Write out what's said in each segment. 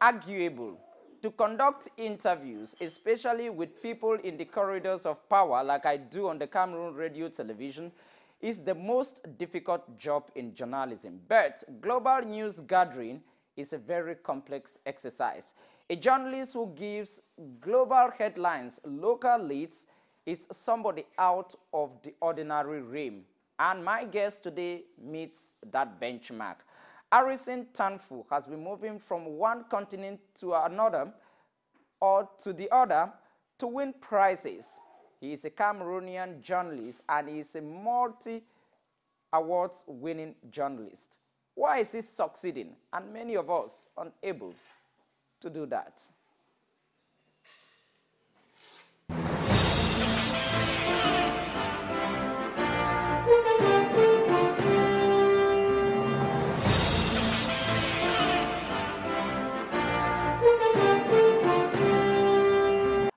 arguable to conduct interviews, especially with people in the corridors of power, like I do on the Cameroon radio television, is the most difficult job in journalism. But global news gathering is a very complex exercise. A journalist who gives global headlines, local leads, is somebody out of the ordinary realm. And my guest today meets that benchmark. Arison Tamfu has been moving from one continent to another or to the other to win prizes. He is a Cameroonian journalist and he is a multi-awards winning journalist. Why is he succeeding and many of us unable to do that?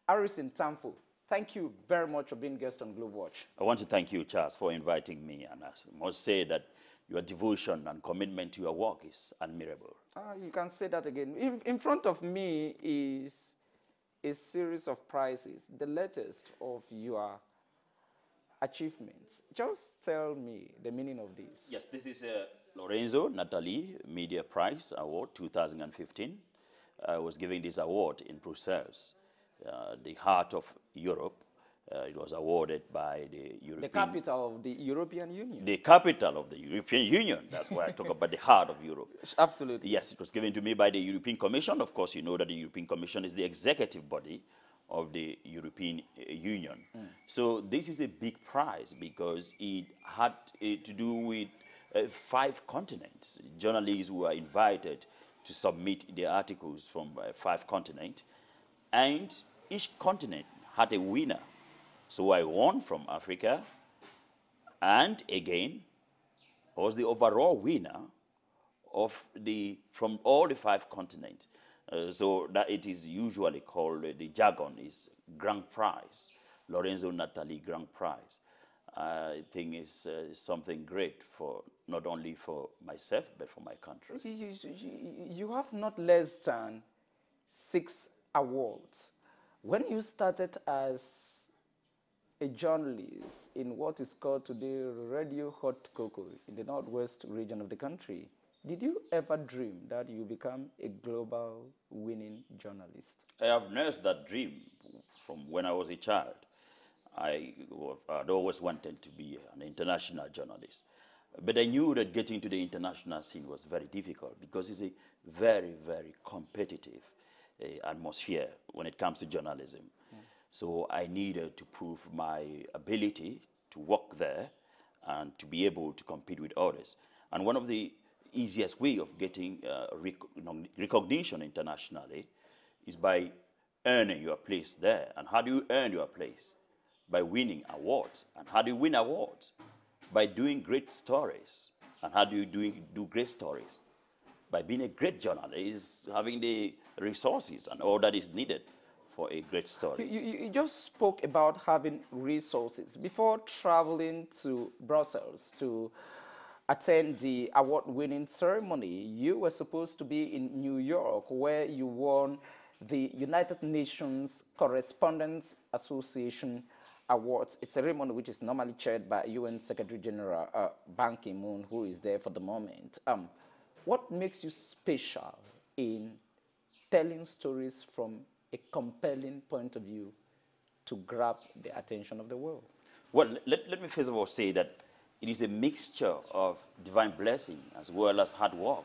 Arison Tamfu, thank you very much for being guest on GLOBEWATCH. I want to thank you, Charles, for inviting me, and I must say that your devotion and commitment to your work is admirable. You can say that again. In front of me is a series of prizes, the latest of your achievements. Just tell me the meaning of this. Yes, this is a Lorenzo Natali Media Prize Award 2015. I was giving this award in Brussels, the heart of Europe. It was awarded by the European... The capital of the European Union. The capital of the European Union. That's why I talk about the heart of Europe. Absolutely. Yes, it was given to me by the European Commission. Of course, you know that the European Commission is the executive body of the European Union. So this is a big prize because it had to do with 5 continents. Journalists were invited to submit their articles from 5 continents. And each continent had a winner. So I won from Africa, and again, I was the overall winner of from all the 5 continents. So that it is usually called, the jargon is Grand Prize, Lorenzo Natali Grand Prize. I think it's something great for not only for myself, but for my country. You have not less than 6 awards. When you started as a journalist in what is called today Radio Hot Cocoa in the northwest region of the country, did you ever dream that you become a global winning journalist? I have nursed that dream from when I was a child. I'd always wanted to be an international journalist. But I knew that getting to the international scene was very difficult because it's a very, very competitive atmosphere when it comes to journalism. So I needed to prove my ability to work there and to be able to compete with others. And one of the easiest way of getting recognition internationally is by earning your place there. And how do you earn your place? By winning awards. And how do you win awards? By doing great stories. And how do you do great stories? By being a great journalist, having the resources and all that is needed for a great story. You just spoke about having resources. Before traveling to Brussels to attend the award-winning ceremony, you were supposed to be in New York, where you won the United Nations Correspondents Association Awards, a ceremony which is normally chaired by UN Secretary General Ban Ki-moon, who is there for the moment. What makes you special in telling stories from a compelling point of view to grab the attention of the world? Well, let me first of all say that it is a mixture of divine blessing as well as hard work.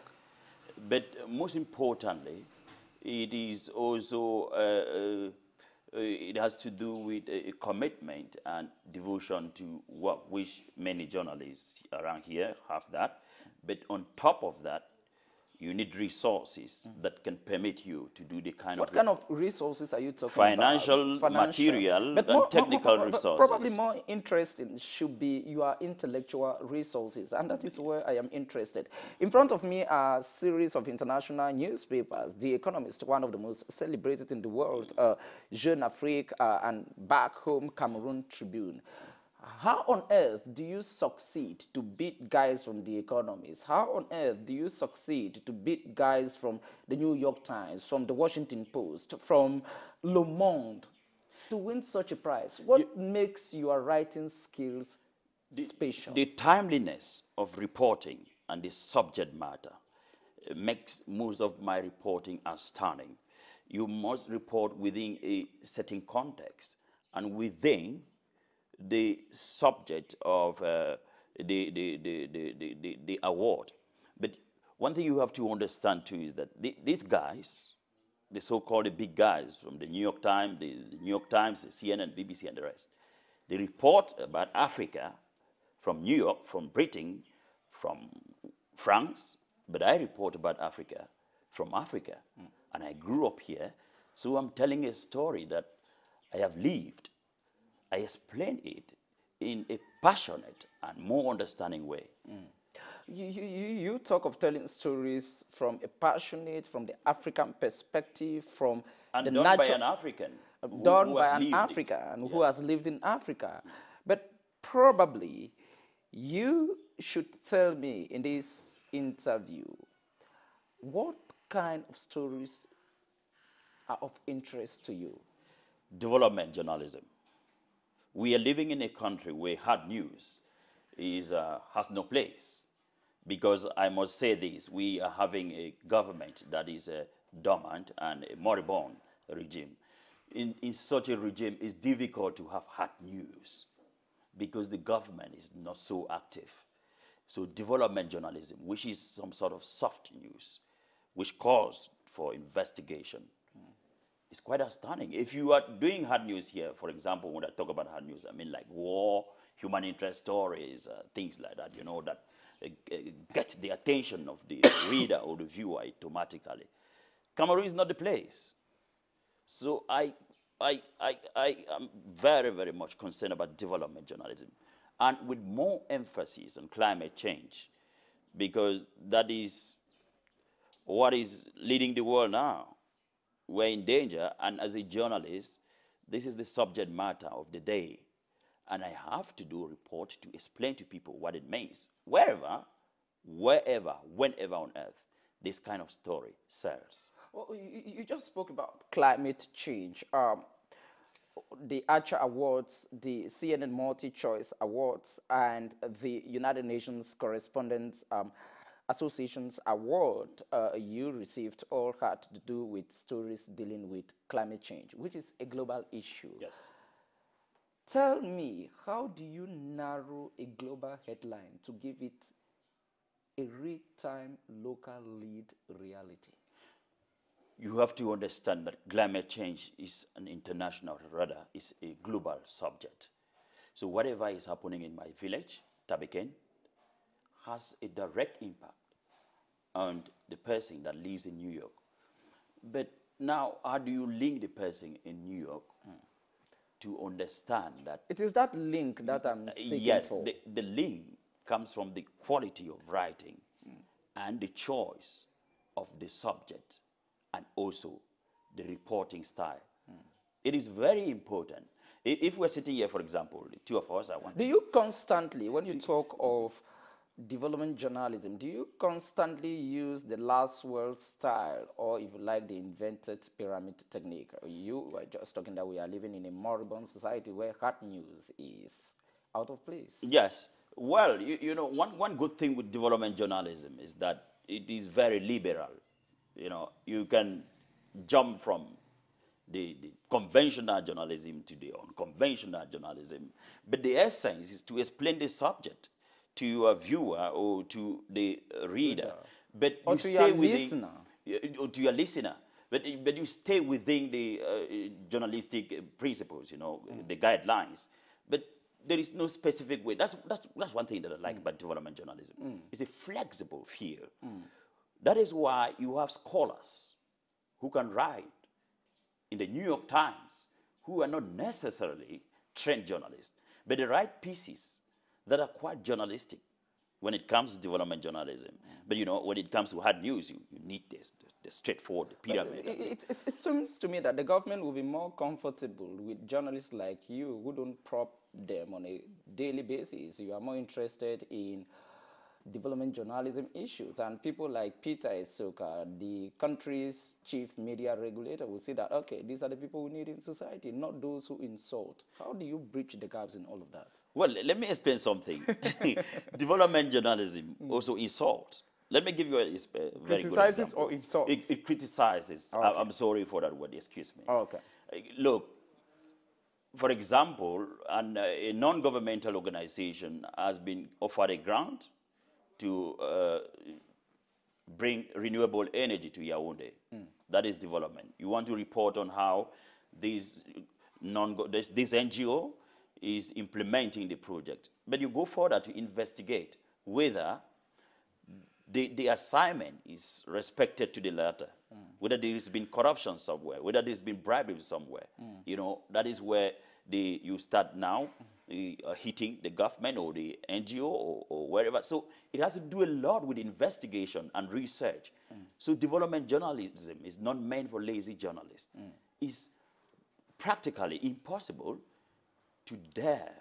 But most importantly, it is also, it has to do with a commitment and devotion to work, which many journalists around here have that. But on top of that, you need resources that can permit you to do the kind What kind of resources are you talking financial, about? Material, and technical resources. Probably more interesting should be your intellectual resources, and that is where I am interested. In front of me are a series of international newspapers. The Economist, one of the most celebrated in the world, Jeune Afrique, and back home, Cameroon Tribune. How on earth do you succeed to beat guys from The Economist? How on earth do you succeed to beat guys from the New York Times, from the Washington Post, from Le Monde, to win such a prize? What makes your writing skills special? The timeliness of reporting and the subject matter makes most of my reporting outstanding. You must report within a certain context and within the subject of the award. But one thing you have to understand too is that these guys, the so-called big guys from the New York Times, the CNN, BBC, and the rest, they report about Africa from New York, from Britain, from France, but I report about Africa from Africa. And I grew up here, so I'm telling a story that I have lived. I explain it in a passionate and more understanding way. You talk of telling stories from a passionate, from the African perspective, from and the done by an African. Done by an African who has lived in Africa. But probably you should tell me in this interview what kind of stories are of interest to you. Development journalism. We are living in a country where hard news has no place. Because I must say this, we are having a government that is dormant and a moribund regime. In such a regime, it's difficult to have hard news because the government is not so active. So development journalism, which is some sort of soft news, which calls for investigation, is quite astounding. If you are doing hard news here, for example, when I talk about hard news, I mean like war, human interest stories, things like that, you know, that get the attention of the reader or the viewer automatically. Cameroon is not the place. So I am very, very much concerned about development journalism, and with more emphasis on climate change, because that is what is leading the world now. We're in danger, and as a journalist, this is the subject matter of the day. And I have to do a report to explain to people what it means. Wherever, whenever on earth, this kind of story sells. Well, you just spoke about climate change. The Archer Awards, the CNN Multi-Choice Awards, and the United Nations Correspondents Association's award you received all had to do with stories dealing with climate change, which is a global issue. Yes. Tell me, how do you narrow a global headline to give it a real-time local lead reality? You have to understand that climate change is an international, rather, is a global subject. So whatever is happening in my village, Tabiken, has a direct impact on the person that lives in New York. But now, how do you link the person in New York to understand that? It is that link that I'm seeking for. Yes, the link comes from the quality of writing and the choice of the subject and also the reporting style. It is very important. If we're sitting here, for example, the two of us, Do you constantly, when you talk of development journalism, do you constantly use the last word style, or if you like, the invented pyramid technique? You were just talking that we are living in a moribund society where hard news is out of place. Yes. Well, you know, one good thing with development journalism is that it is very liberal. You know, you can jump from the conventional journalism to the unconventional journalism. But the essence is to explain the subject to a viewer or to the reader. But or you to stay your within, listener. Or to your listener. But you stay within the journalistic principles, you know, the guidelines. But there is no specific way. That's one thing that I like about development journalism. It's a flexible field. That is why you have scholars who can write in the New York Times who are not necessarily trained journalists, but they write pieces that are quite journalistic when it comes to development journalism. But you know, when it comes to hard news, you need this the straightforward, the pyramid. It seems to me that the government will be more comfortable with journalists like you who don't prop them on a daily basis. You are more interested in development journalism issues, and people like Peter Esoka, the country's chief media regulator, will say that, okay, these are the people we need in society, not those who insult. How do you bridge the gaps in all of that? Well, let me explain something. Development journalism also insults. Let me give you a very good example. Criticizes or insults? It criticizes. Okay. I'm sorry for that word, excuse me. Okay. Look, for example, a non-governmental organization has been offered a grant to bring renewable energy to Yaoundé. That is development. You want to report on how this NGO is implementing the project. But you go further to investigate whether the assignment is respected to the letter, whether there has been corruption somewhere, whether there's been bribery somewhere. You know, that is where you start now hitting the government or the NGO or wherever. So it has to do a lot with investigation and research. So development journalism is not meant for lazy journalists. It's practically impossible to dare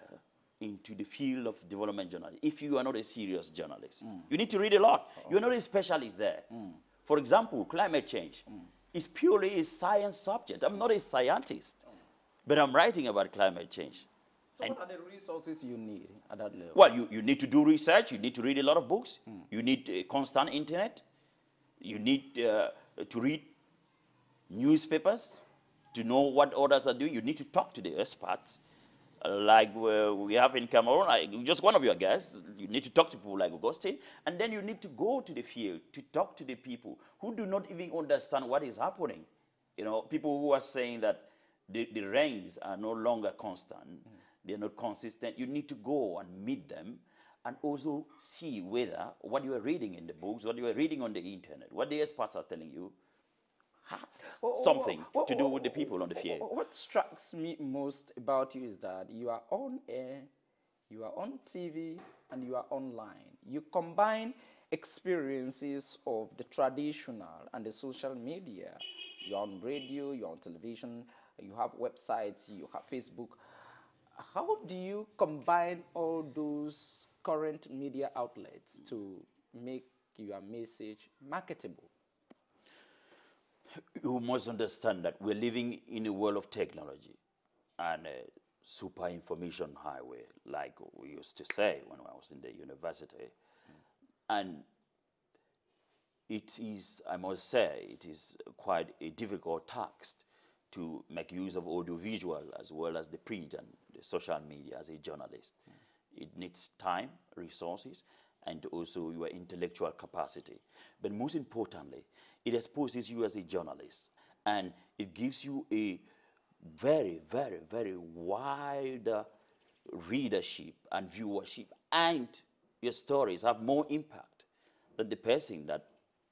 into the field of development journalism if you are not a serious journalist. You need to read a lot. You're not a specialist there. For example, climate change is purely a science subject. I'm not a scientist, but I'm writing about climate change. So what are the resources you need at that level? Well, you need to do research. You need to read a lot of books. You need a constant internet. You need to read newspapers to know what others are doing. You need to talk to the experts. Like we have in Cameroon, just one of your guests, you need to talk to people like Augustine, and then you need to go to the field to talk to the people who do not even understand what is happening. You know, people who are saying that the rains are no longer constant, they're not consistent. You need to go and meet them and also see whether what you are reading in the books, what you are reading on the internet, what the experts are telling you, something to do with the people on the field. What strikes me most about you is that you are on air, you are on TV, and you are online. You combine experiences of the traditional and the social media. You're on radio, you're on television, you have websites, you have Facebook. How do you combine all those current media outlets to make your message marketable? You must understand that we're living in a world of technology and a super information highway, like we used to say when I was in the university. And it is, I must say, it is quite a difficult task to make use of audiovisual as well as the print and the social media as a journalist. It needs time, resources, and also your intellectual capacity. But most importantly, it exposes you as a journalist, and it gives you a very, very, very wide readership and viewership, and your stories have more impact than the person that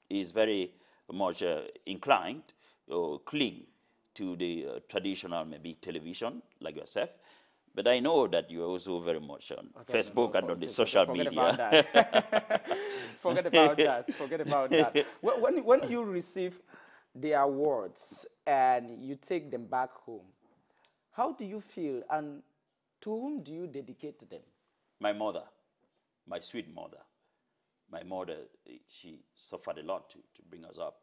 is very much inclined or cling to the traditional, maybe television, like yourself. But I know that you're also very much on Facebook and on the social media. About that. Forget about that. Forget about that. When you receive the awards and you take them back home, how do you feel, and to whom do you dedicate them? My mother, my sweet mother. My mother, she suffered a lot to bring us up.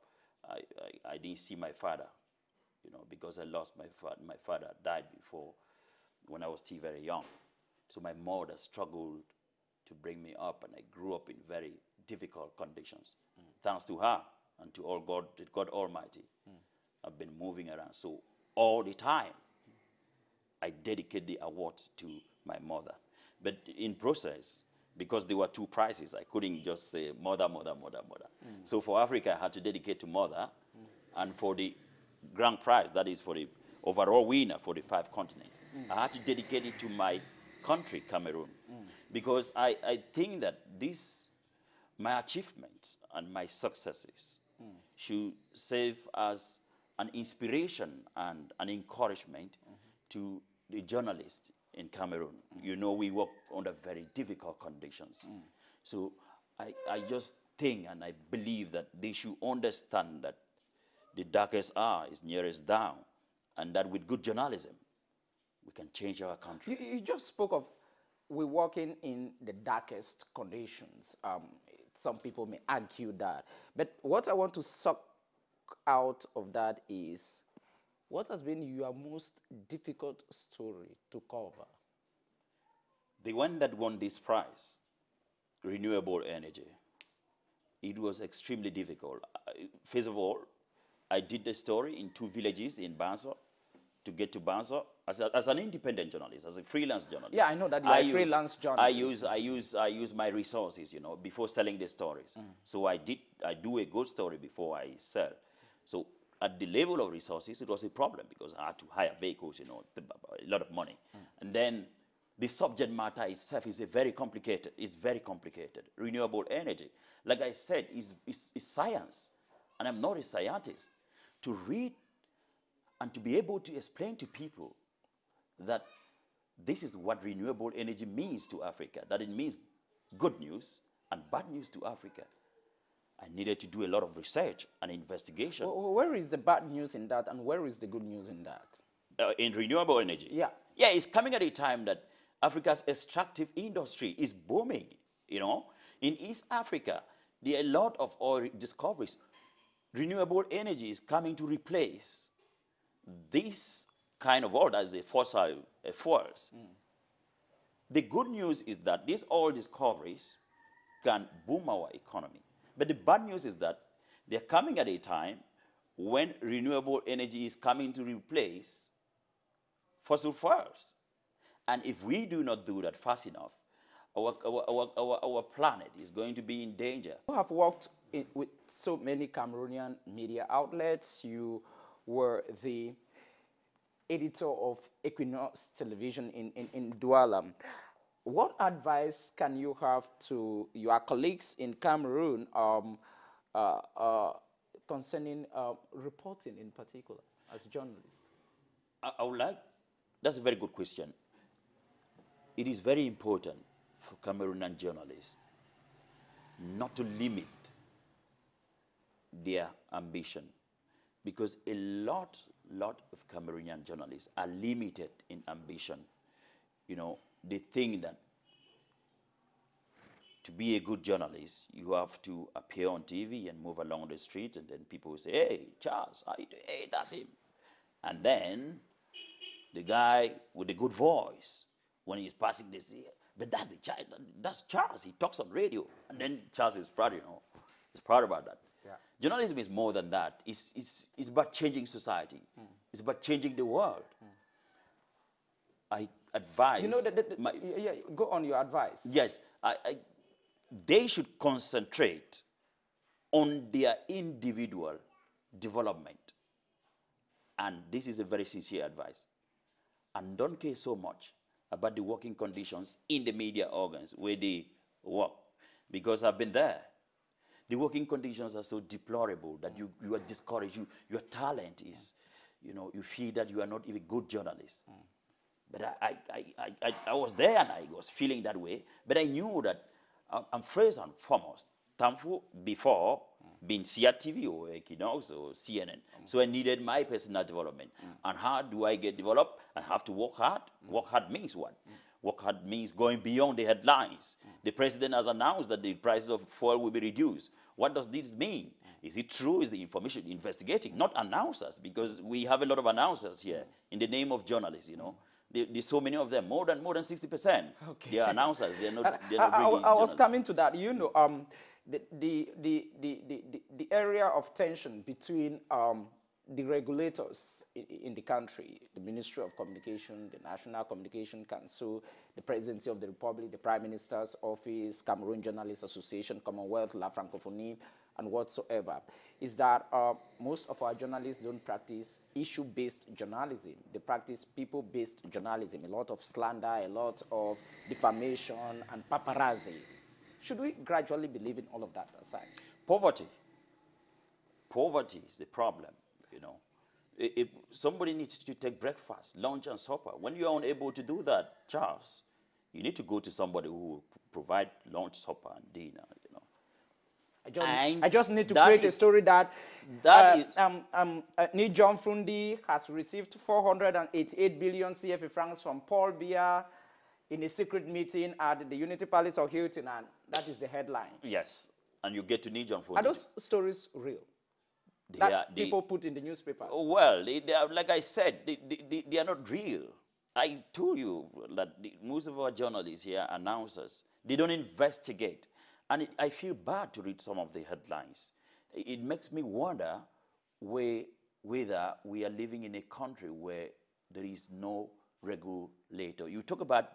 I didn't see my father, you know, because I lost my father. My father died before, when I was still very young. So my mother struggled to bring me up, and I grew up in very difficult conditions. Thanks to her and to all God Almighty, I've been moving around. So all the time, I dedicate the awards to my mother. But in process, because there were two prizes, I couldn't just say mother, mother, mother, mother. So for Africa, I had to dedicate to mother, and for the grand prize, that is for the overall winner for the 5 continents, I had to dedicate it to my country, Cameroon, because I think that my achievements and my successes should serve as an inspiration and an encouragement to the journalists in Cameroon. You know, we work under very difficult conditions. So I just think and I believe that they should understand that the darkest hour is nearest down, and that with good journalism, we can change our country. You just spoke of we're working in the darkest conditions. Some people may argue that. But what I want to suck out of that is, what has been your most difficult story to cover? The one that won this prize, renewable energy, it was extremely difficult. First of all, I did the story in 2 villages in Banso to get to Banso as an independent journalist, as a freelance journalist. Yeah, I know that you are a freelance journalist. I use my resources, you know, before selling the stories. So I do a good story before I sell. So at the level of resources, it was a problem because I had to hire vehicles, you know, a lot of money. And then the subject matter itself is very complicated. It's very complicated. Renewable energy, like I said, is science. And I'm not a scientist. To read and to be able to explain to people that this is what renewable energy means to Africa, that it means good news and bad news to Africa. I needed to do a lot of research and investigation. Where is the bad news in that, and where is the good news in that? In renewable energy? Yeah. Yeah, it's coming at a time that Africa's extractive industry is booming, you know. In East Africa, there are a lot of oil discoveries. Renewable energy is coming to replace this kind of oil, that's the fossil fuels. The good news is that these oil discoveries can boom our economy. But the bad news is that they're coming at a time when renewable energy is coming to replace fossil fuels. And if we do not do that fast enough, our planet is going to be in danger. You have worked with so many Cameroonian media outlets. You were the editor of Equinox Television in Douala. What advice can you have to your colleagues in Cameroon concerning reporting in particular as journalists? I would like, that's a very good question. It is very important for Cameroonian journalists not to limit their ambition, because a lot of Cameroonian journalists are limited in ambition. You know, they think that to be a good journalist, you have to appear on TV and move along the street, and then people will say, hey, Charles, hey, that's him. And then the guy with the good voice, when he's passing this here, but that's the child, that's Charles, he talks on radio. And then Charles is proud, you know, he's proud about that. Yeah. Journalism is more than that. It's about changing society. It's about changing the world. I advise... You know, yeah, go on your advice. Yes, they should concentrate on their individual development. And this is a very sincere advice. And don't care so much about the working conditions in the media organs where they work, because I've been there. The working conditions are so deplorable that you are discouraged. Your talent is, you know, you feel that you are not even a good journalist. But I was there and I was feeling that way. But I knew that I'm first and foremost Tamfu before being CRTV or Equinox or CNN. So I needed my personal development. And how do I get developed? I have to work hard. Work hard means what? Work hard means going beyond the headlines. The president has announced that the prices of fuel will be reduced. What does this mean? Is it true? Is the information investigating? Not announcers, because we have a lot of announcers here in the name of journalists, you know. There's so many of them, more than 60%. Okay. They are announcers. They're not really I was coming to that. You know, the area of tension between the regulators in the country, the Ministry of Communication, the National Communication Council, the Presidency of the Republic, the Prime Minister's Office, Cameroon Journalists Association, Commonwealth, La Francophonie, and whatsoever, is that most of our journalists don't practice issue-based journalism. They practice people-based journalism, a lot of slander, a lot of defamation, and paparazzi. Should we gradually be leaving all of that aside? Poverty. Poverty is the problem, you know. If somebody needs to take breakfast, lunch, and supper. When you are unable to do that, Charles, you need to go to somebody who will provide lunch, supper, and dinner, you know. I just need to create a story that Ni John Frundi has received 488 billion CFA francs from Paul Biya in a secret meeting at the Unity Palace of Hilton, and that is the headline. Yes, and you get to Ni John Frundi. Are those stories real? People put in the newspapers? Well, they are, like I said, they are not real. I told you that most of our journalists here, announcers, they don't investigate. And I feel bad to read some of the headlines. It makes me wonder whether we are living in a country where there is no regulator. You talk about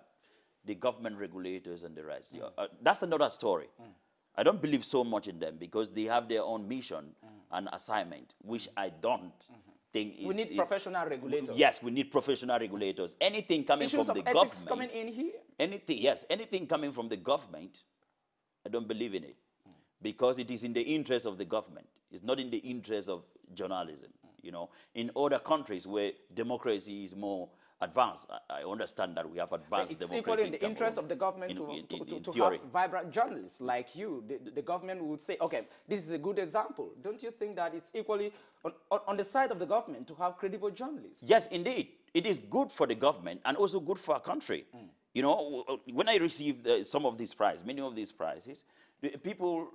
the government regulators and the rest. That's another story. I don't believe so much in them because they have their own mission and assignment, which I don't think is... We need professional regulators. Yes, we need professional regulators. Anything coming Issues from the of ethics government... coming in here? Anything coming from the government, I don't believe in it. Because it is in the interest of the government. It's not in the interest of journalism. You know, in other countries where democracy is more advanced, I understand that we have advanced democracy. It's equally in the interest of the government to have vibrant journalists like you. The government would say, okay, this is a good example. Don't you think that it's equally on the side of the government to have credible journalists? Yes, indeed. It is good for the government and also good for our country. You know, when I received some of these prizes, many of these prizes, people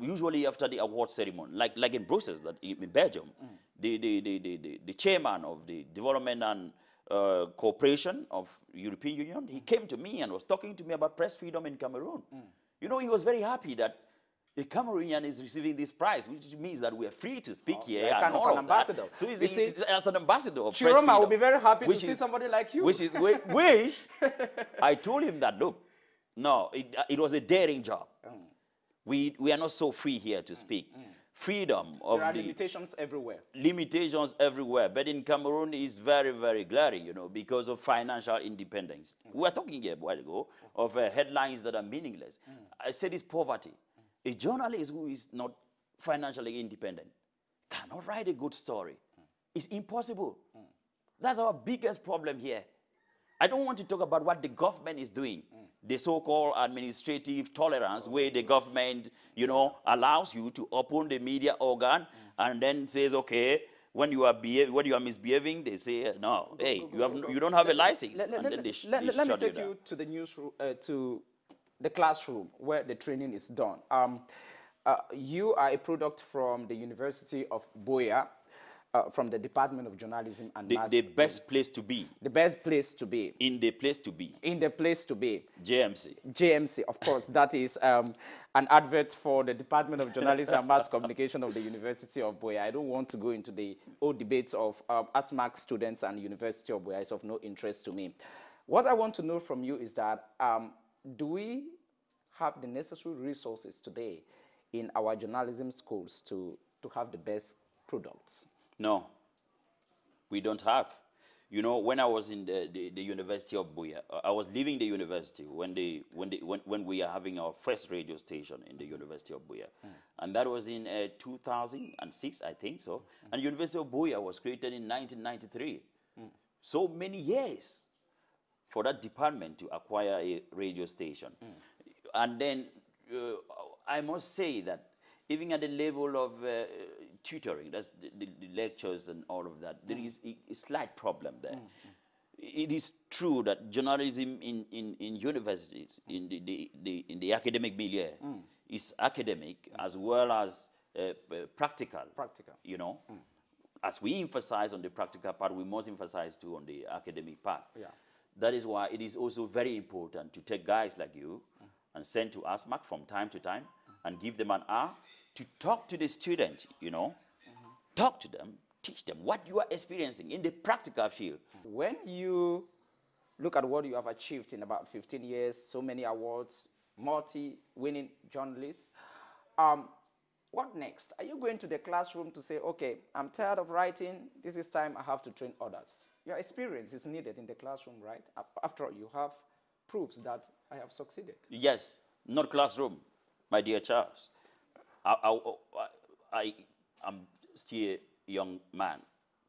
usually after the award ceremony, like in Brussels, in Belgium, the chairman of the Development and Cooperation of European Union, he came to me and was talking to me about press freedom in Cameroon. You know, he was very happy that the Cameroonian is receiving this prize, which means that we are free to speak here. Like kind of an ambassador. So he's as an ambassador of press Chiroma freedom. will be very happy to see somebody like you. Which I told him that, look, no, it was a daring job. We are not so free here to speak. Freedom of there are limitations everywhere. Limitations everywhere. But in Cameroon, it's very, very glaring, you know, because of financial independence. We were talking here a while ago of headlines that are meaningless. I said it's poverty. A journalist who is not financially independent cannot write a good story. It's impossible. That's our biggest problem here. I don't want to talk about what the government is doing. The so-called administrative tolerance where the government, you know, allows you to open the media organ and then says, okay, when you are misbehaving, they say, no, hey, you don't have a license. Let me take you to the newsroom, to the classroom where the training is done. You are a product from the University of Buea, from the Department of Journalism and Mass. The best place to be. The best place to be. In the place to be. In the place to be. JMC. JMC, of course. That is an advert for the Department of Journalism and Mass Communication of the University of Buea. I don't want to go into the old debates of ASMAC students and University of Buea. It's of no interest to me. What I want to know from you is that do we have the necessary resources today in our journalism schools to have the best products? No, we don't have. You know, when I was in the University of Buea, I was leaving the university when we are having our first radio station in the University of Buea. And that was in 2006, I think so. And University of Buea was created in 1993. So many years for that department to acquire a radio station. And then I must say that even at the level of tutoring, that's the lectures and all of that, there is a slight problem there. It is true that journalism in universities, in the academic milieu, is academic as well as practical. You know, as we emphasize on the practical part, we must emphasize too on the academic part. That is why it is also very important to take guys like you and send to ASMAC from time to time and give them an hour to talk to the student, you know, talk to them, teach them what you are experiencing in the practical field. When you look at what you have achieved in about 15 years, so many awards, multi-winning journalists, what next? Are you going to the classroom to say, okay, I'm tired of writing, this is time I have to train others? Your experience is needed in the classroom, right? After all, you have proofs that I have succeeded. Yes, not classroom, my dear Charles. I am still a young man,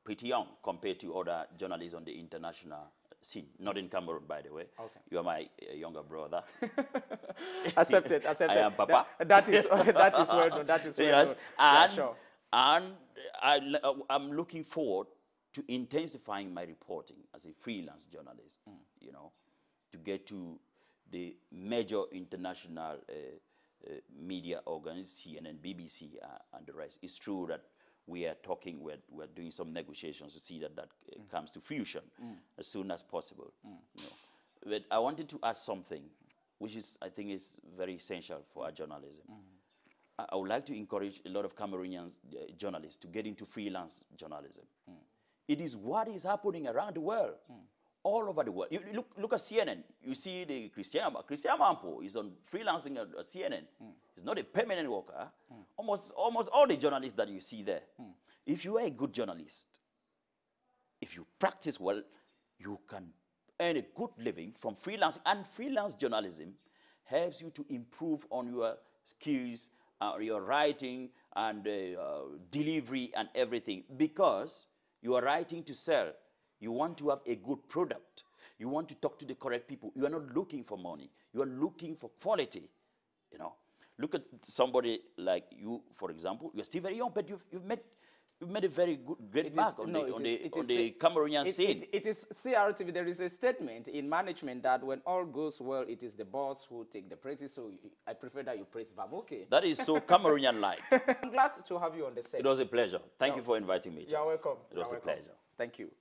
pretty young compared to other journalists on the international scene, not in Cameroon, by the way. Okay. You are my younger brother. Accepted, accepted. I am Papa. That is well known. That is well yes, known. and, Yeah, sure. and I'm looking forward to intensifying my reporting as a freelance journalist, you know, to get to the major international media organs, CNN, BBC, and the rest. It's true that we are talking, we're doing some negotiations to see that comes to fruition as soon as possible. You know. But I wanted to ask something, which is, I think, is very essential for our journalism. I would like to encourage a lot of Cameroonian journalists to get into freelance journalism. It is what is happening around the world, all over the world. You look at CNN. You see the Christian Tamfu is on freelancing at CNN. He's not a permanent worker. Almost all the journalists that you see there. If you are a good journalist, if you practice well, you can earn a good living from freelancing. And freelance journalism helps you to improve on your skills, your writing, and delivery and everything, because you are writing to sell. You want to have a good product. You want to talk to the correct people. You are not looking for money. You are looking for quality. You know, look at somebody like you, for example. You are still very young, but you've made a very great mark on the Cameroonian scene. It is CRTV. There is a statement in management that when all goes well, it is the boss who take the praise. So I prefer that you praise Vamoke. That is so Cameroonian-like. I'm glad to have you on the set. It was a pleasure. Thank you for inviting me. You're welcome. It was a pleasure. Thank you.